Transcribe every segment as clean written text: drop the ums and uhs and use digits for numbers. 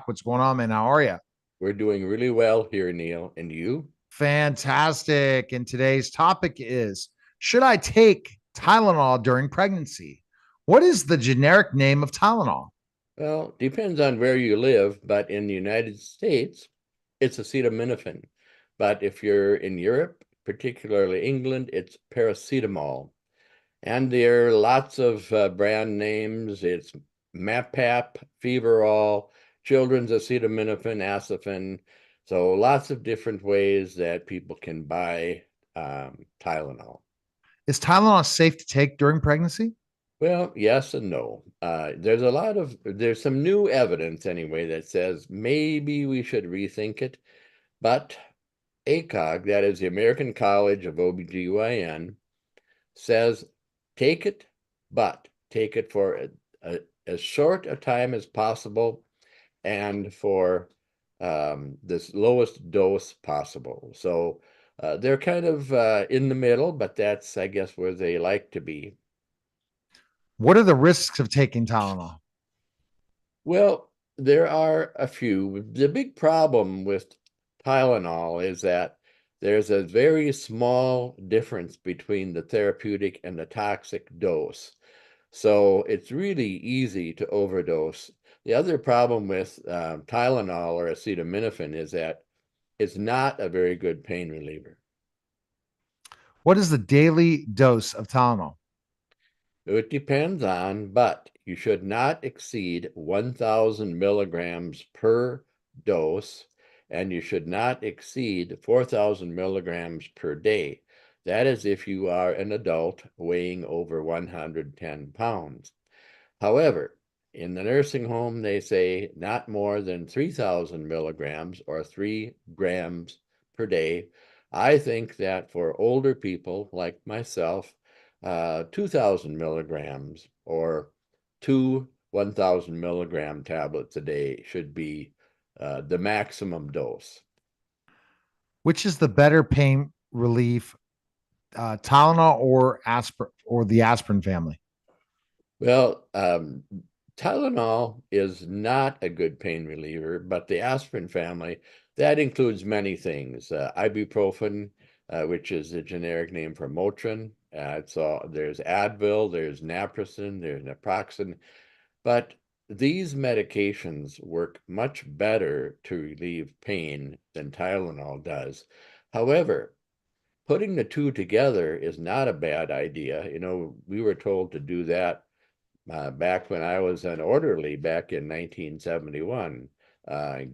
What's going on, man? How are you? We're doing really well here, Neil. And you? Fantastic. And today's topic is, should I take Tylenol during pregnancy? What is the generic name of Tylenol? Well, depends on where you live, but in the United States, it's acetaminophen. But if you're in Europe, particularly England, it's paracetamol. And there are lots of brand names. It's Mapap, Feverol, children's acetaminophen, Aspirin. So lots of different ways that people can buy Tylenol. Is Tylenol safe to take during pregnancy? Well, yes and no. There's some new evidence anyway that says maybe we should rethink it. But ACOG, that is the American College of OBGYN, says take it, but take it for as short a time as possible and for this lowest dose possible. So they're kind of in the middle, but that's, I guess, where they like to be. What are the risks of taking Tylenol? Well, there are a few. The big problem with Tylenol is that there's a very small difference between the therapeutic and the toxic dose. So it's really easy to overdose. The other problem with Tylenol or acetaminophen is that it's not a very good pain reliever. What is the daily dose of Tylenol? It depends on, but you should not exceed 1,000 milligrams per dose, and you should not exceed 4,000 milligrams per day. That is if you are an adult weighing over 110 pounds. However, in the nursing home, they say not more than 3,000 milligrams or 3 grams per day. I think that for older people like myself, 2,000 milligrams or two 1,000 milligram tablets a day should be the maximum dose. Which is the better pain relief, Tylenol or aspirin or the aspirin family? Well, Tylenol is not a good pain reliever, but the aspirin family, that includes many things. Ibuprofen, which is a generic name for Motrin. So there's Advil, there's Naproxen, there's Naproxen, but these medications work much better to relieve pain than Tylenol does. However, putting the two together is not a bad idea. You know, we were told to do that back when I was an orderly back in 1971.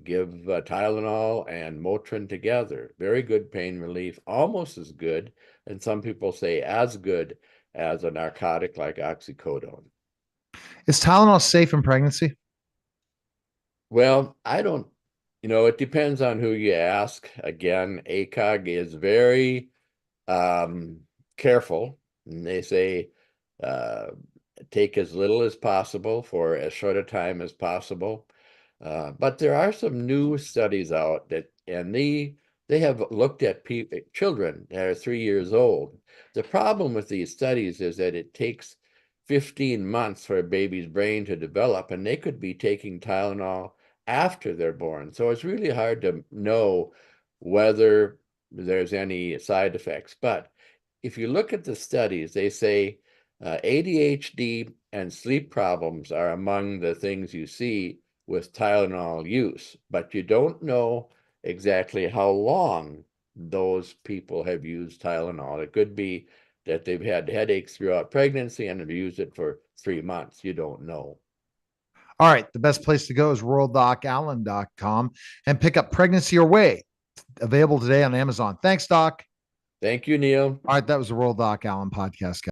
Give Tylenol and Motrin together. Very good pain relief, almost as good, and some people say as good as a narcotic like oxycodone. Is Tylenol safe in pregnancy? Well, I don't, it depends on who you ask. Again, ACOG is very um, careful, and they say uh, take as little as possible for as short a time as possible. But there are some new studies out and they have looked at children that are 3 years old. The problem with these studies is that it takes 15 months for a baby's brain to develop, and they could be taking Tylenol after they're born. So it's really hard to know whether there's any side effects. But if you look at the studies, they say ADHD and sleep problems are among the things you see with Tylenol use, but you don't know exactly how long those people have used Tylenol. It could be that they've had headaches throughout pregnancy and have used it for 3 months. You don't know. All right. The best place to go is ruraldocallen.com and pick up Pregnancy Your Way, available today on Amazon. Thanks, Doc. Thank you, Neil. All right. That was the Rural Doc Allen podcast.